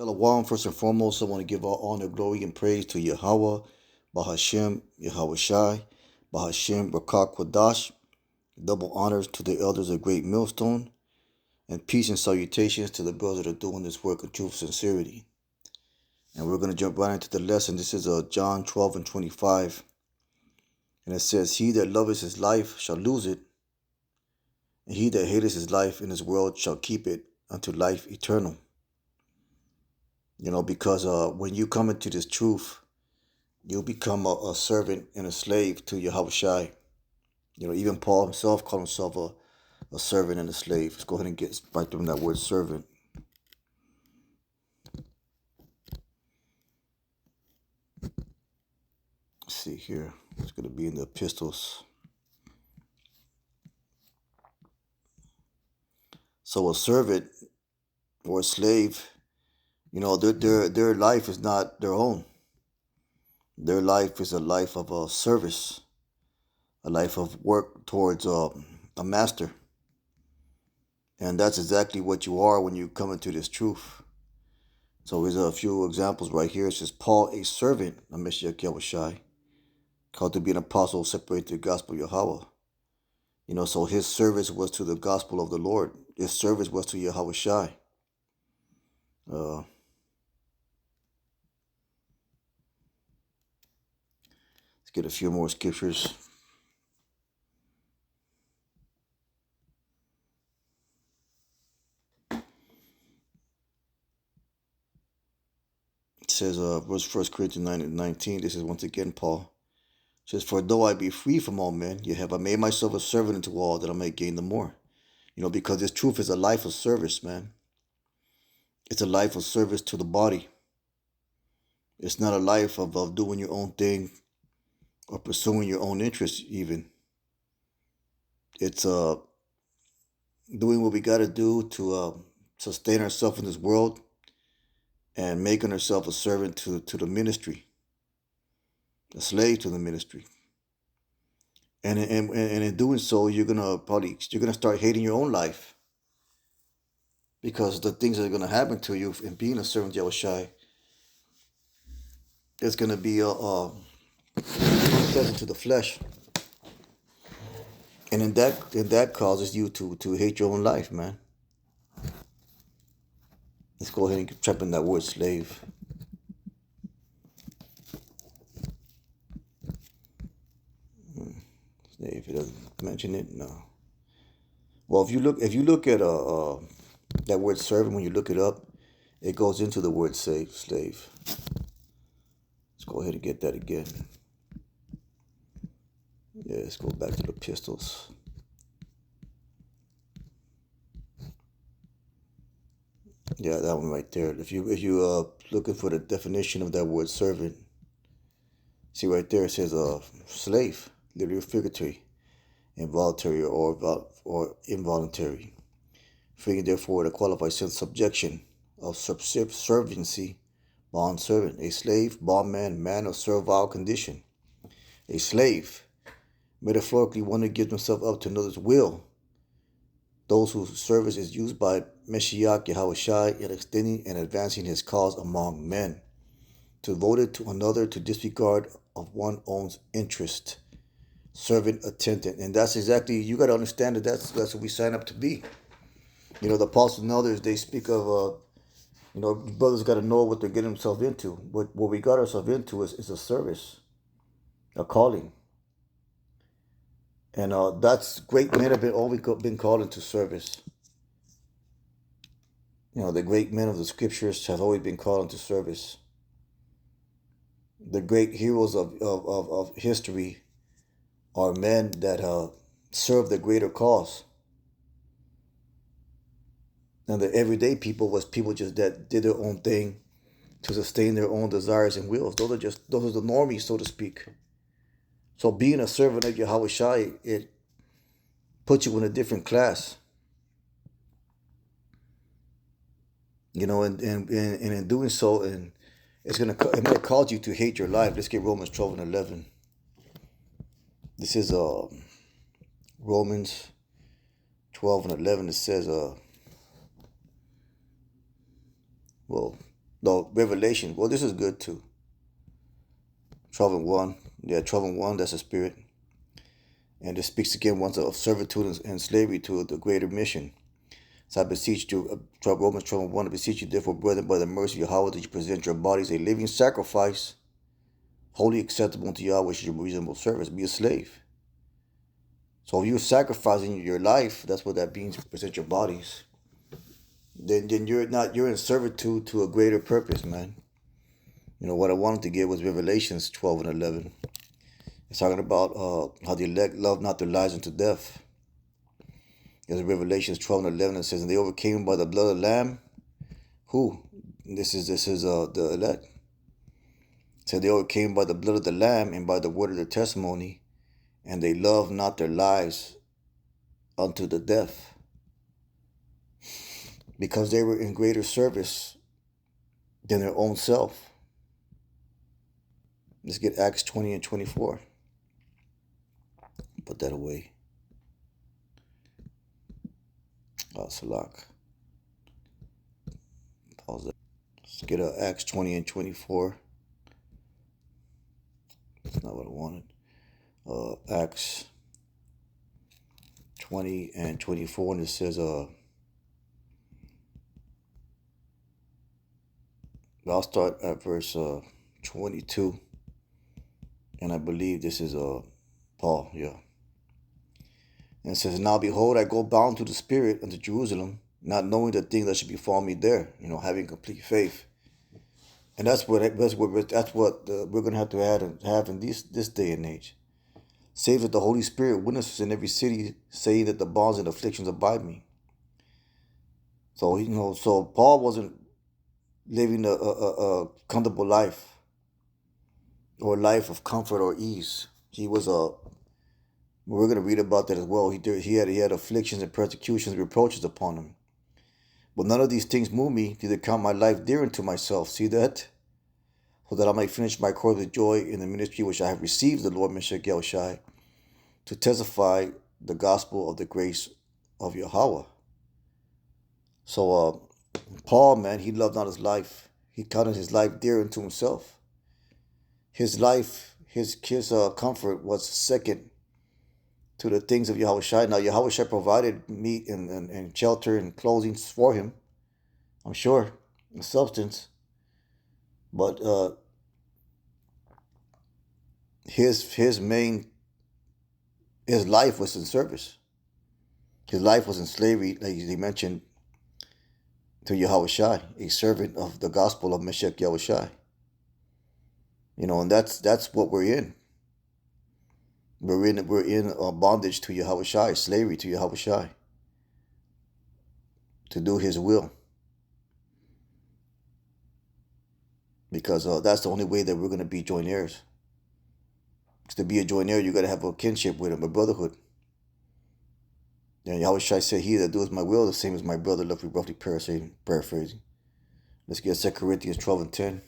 Shalom, first and foremost, I want to give all honor, glory, and praise to Yahweh, Bahashem, Yahweh Shai, Bahashem, Rakak Kwadash. Double honors to the elders of Great Millstone, and peace and salutations to the brothers that are doing this work of truth and sincerity. And we're going to jump right into the lesson. This is John 12 and 25. And it says, "He that loveth his life shall lose it, and he that hateth his life in this world shall keep it unto life eternal." Because when you come into this truth, you'll become a servant and a slave to Yahweh Shai. Even Paul himself called himself a servant and a slave. Let's go ahead and get right from that word servant. Let's see here. It's going to be in the epistles. So a servant or a slave, their life is not their own. Their life is a life of service, a life of work towards a master. And that's exactly what you are when you come into this truth. So here's a few examples right here. It says, Paul, a servant of Mashiach Yahushai, called to be an apostle, separated to the gospel of Yahweh. So his service was to the gospel of the Lord. His service was to Yahweh Shai. Let's get a few more scriptures. It says, verse 1 Corinthians 9 and 19. This is once again Paul. It says, "For though I be free from all men, yet have I made myself a servant unto all, that I may gain the more." Because this truth is a life of service, man. It's a life of service to the body. It's not a life of doing your own thing or pursuing your own interests even. It's doing what we got to do to sustain ourselves in this world and making ourselves a servant to the ministry, a slave to the ministry. And in doing so, you're gonna start hating your own life, because the things that are gonna happen to you in being a servant of Yahushai, it's gonna be unpleasant to the flesh, and that causes you to hate your own life, man. Let's go ahead and type in that word slave. Slave. It doesn't mention it. No. Well, if you look at that word servant, when you look it up, it goes into the word slave. Let's go ahead and get that again. Yeah, let's go back to the epistles. Yeah, that one right there. If you looking for the definition of that word servant, see right there it says slave, literally figuratively, involuntary or involuntary. Figuring therefore the qualified sense subjection of subserviency, bond servant, a slave, bondman, man of servile condition. A slave, metaphorically one who gives himself up to another's will. Those whose service is used by Mashiach Yahweh Shai in extending and advancing his cause among men. To devote it to another to disregard of one's own interest. Servant attendant. And that's exactly, you got to understand that that's what we sign up to be. The apostles and others, they speak of, brothers got to know what they're getting themselves into. What we got ourselves into is a service, a calling. And that's great men have always been called into service. The great men of the scriptures have always been called into service. The great heroes of history are men that serve the greater cause. And the everyday people was people just that did their own thing to sustain their own desires and wills. Those are the normies, so to speak. So being a servant of Yahweh Shai, it puts you in a different class. And in doing so, and it might cause you to hate your life. Let's get Romans 12 and 11. This is Romans 12 and 11. It says, No, Revelation. Well, this is good too. 12 and 1. Yeah, 12 and 1, that's a spirit. And it speaks again once of servitude and slavery to the greater mission. So I beseech you, Romans 12 and 1, I beseech you, therefore, brethren, by the mercy of Yahweh, that you present your bodies a living sacrifice, wholly acceptable unto Yahweh, which is your reasonable service. Be a slave. So if you're sacrificing your life, that's what that means, present your bodies. Then you're in servitude to a greater purpose, man. You know, what I wanted to get was Revelations 12 and 11. It's talking about how the elect love not their lives unto death. There's Revelations 12 and 11 that says, and they overcame by the blood of the Lamb. Who? This is the elect. It said they overcame by the blood of the Lamb and by the word of their testimony, and they loved not their lives unto the death, because they were in greater service than their own self. Let's get Acts 20 and 24. Put that away. Salak. Pause that. Let's get Acts 20 and 24. That's not what I wanted. Acts 20 and 24, and it says, I'll start at verse 22, and I believe this is Paul, yeah. And it says, now behold, I go bound to the Spirit unto Jerusalem, not knowing the thing that should befall me there, having complete faith. And that's what we're going to have in this day and age. Save that the Holy Spirit witnesses in every city, saying that the bonds and afflictions abide me. So so Paul wasn't living a comfortable life or a life of comfort or ease. He was we're going to read about that as well. He had afflictions and persecutions and reproaches upon him. But none of these things move me to count my life dear unto myself. See that? So that I might finish my course with joy in the ministry which I have received the Lord Meshach Yahushai, to testify the gospel of the grace of Yahweh. So Paul, man, he loved not his life. He counted his life dear unto himself. His life, his comfort was second to the things of Yahushua. Now, Yahushua provided meat and shelter and clothing for him, I'm sure, and substance. But his life was in service. His life was in slavery, like he mentioned, to Yahushua, a servant of the gospel of Meshach Yahushua. And that's what we're in. We're in bondage to Yahushua, slavery to Yahushua, to do His will. Because that's the only way that we're going to be joint heirs. Because to be a joint heir, you got to have a kinship with Him, a brotherhood. And Yahushua said, he that doeth my will, the same as my brother, roughly paraphrasing. Let's get 2 Corinthians 12 and 10.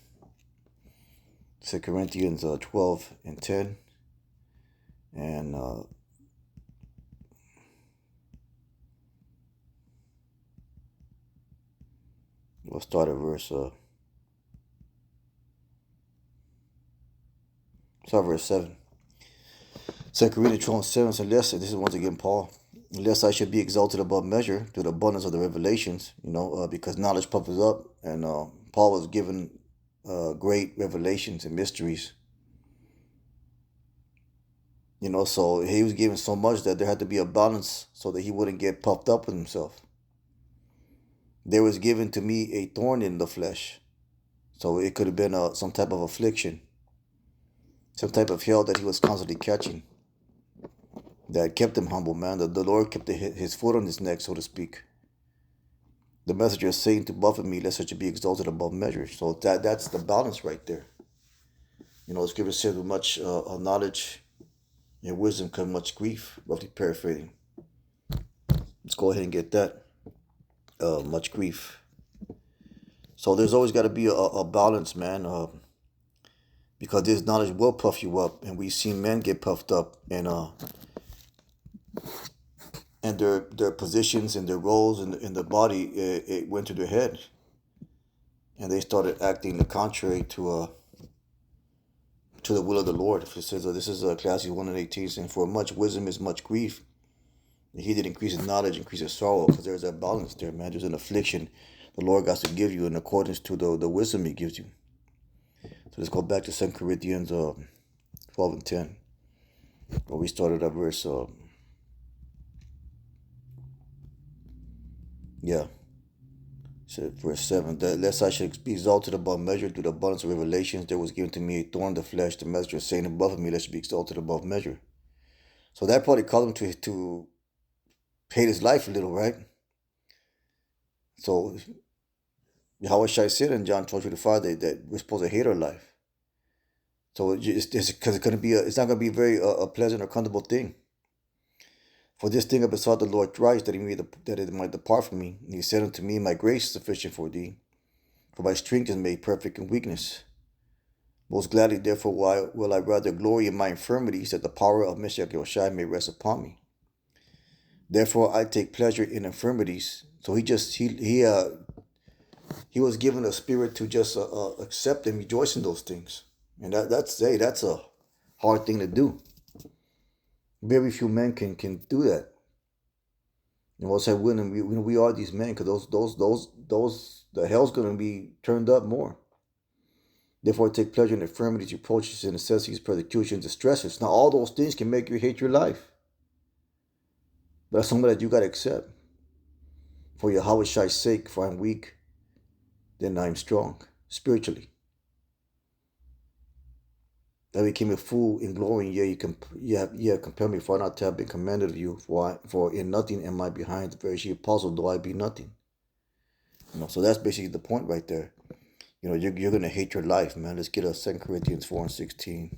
2 Corinthians 12 and 10. And we'll start at verse 7. 2 Corinthians 12 and 7 says, this is once again Paul, lest I should be exalted above measure through the abundance of the revelations, because knowledge puffs up, and Paul was given great revelations and mysteries. So he was given so much that there had to be a balance so that he wouldn't get puffed up with himself. There was given to me a thorn in the flesh. So it could have been some type of affliction, some type of hell that he was constantly catching, that kept him humble, man. The Lord kept his foot on his neck, so to speak. The messenger is saying to buffet me, lest I should be exalted above measure. So that's the balance right there. The scripture says, with much knowledge and wisdom come much grief, roughly paraphrasing. Let's go ahead and get that. Much grief. So there's always got to be a balance, man. Because this knowledge will puff you up, and we've seen men get puffed up, and their positions and their roles in the body, it went to their head. and they started acting the contrary to the will of the Lord. It says this is Ecclesiastes 1:18, saying, "For much wisdom is much grief. And he that increases knowledge increases sorrow." Because there's that balance there, man. There's an affliction the Lord got to give you in accordance to the wisdom He gives you. So let's go back to 2 Corinthians 12:10, where we started at verse yeah. So verse 7, that lest I should be exalted above measure through the abundance of revelations, there was given to me a thorn in the flesh, the messenger saying above me, lest I be exalted above measure. So that probably caused him to hate his life a little, right? So how Shai said in John 12:5 that we're supposed to hate our life. So it's because it's not gonna be very a pleasant or comfortable thing. For this thing I besought the Lord thrice, that it might depart from me. And He said unto me, my grace is sufficient for thee, for my strength is made perfect in weakness. Most gladly, therefore, will I rather glory in my infirmities, that the power of Messiah Yahushua may rest upon me. Therefore, I take pleasure in infirmities. So he was given a spirit to just accept and rejoice in those things, and that's a hard thing to do. Very few men can do that. And we'll say, we are these men, because those the hell's gonna be turned up more. Therefore, take pleasure in infirmities, reproaches, and necessities, persecutions, distresses. Now, all those things can make you hate your life. But that's something that you got to accept. For Yahweh's sake, for I'm weak, then I'm strong, spiritually. I became a fool in glory, yea, you compel me, for not to have been commanded of you, for in nothing am I behind the very chief apostle, though I be nothing. So that's basically the point right there. You're going to hate your life, man. Let's get a 2 Corinthians 4:16.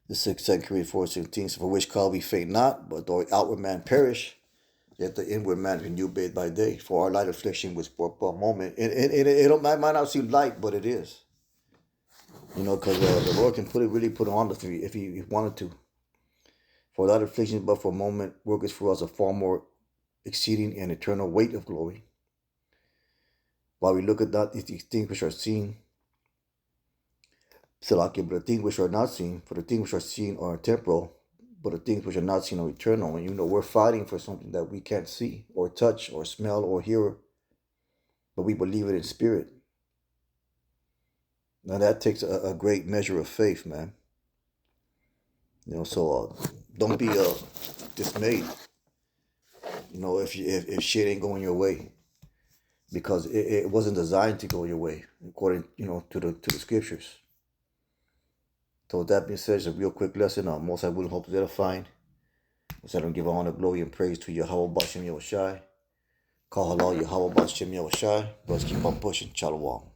The 2 Corinthians 4:16, so for which cause we faint not, but though the outward man perish, yet the inward man renewed day by day. For our light affliction was for a moment. It might not seem light, but it is. Because the Lord can really put it on if he wanted to. For that affliction, but for a moment, worketh for us a far more exceeding and eternal weight of glory. While we look at not these things which are seen, but the things which are not seen, for the things which are seen are temporal, but the things which are not seen are eternal. And we're fighting for something that we can't see or touch or smell or hear, but we believe it in spirit. Now that takes a great measure of faith, man. So don't be dismayed. If shit ain't going your way, because it wasn't designed to go your way according to the scriptures. So with that being said, it's a real quick lesson. Most I will hope is edifying. So I don't give honor, glory, and praise to Yahweh Bashem Yahushai. Call halal Yahweh Bashem Yahushai. Let's keep on pushing. Shalom.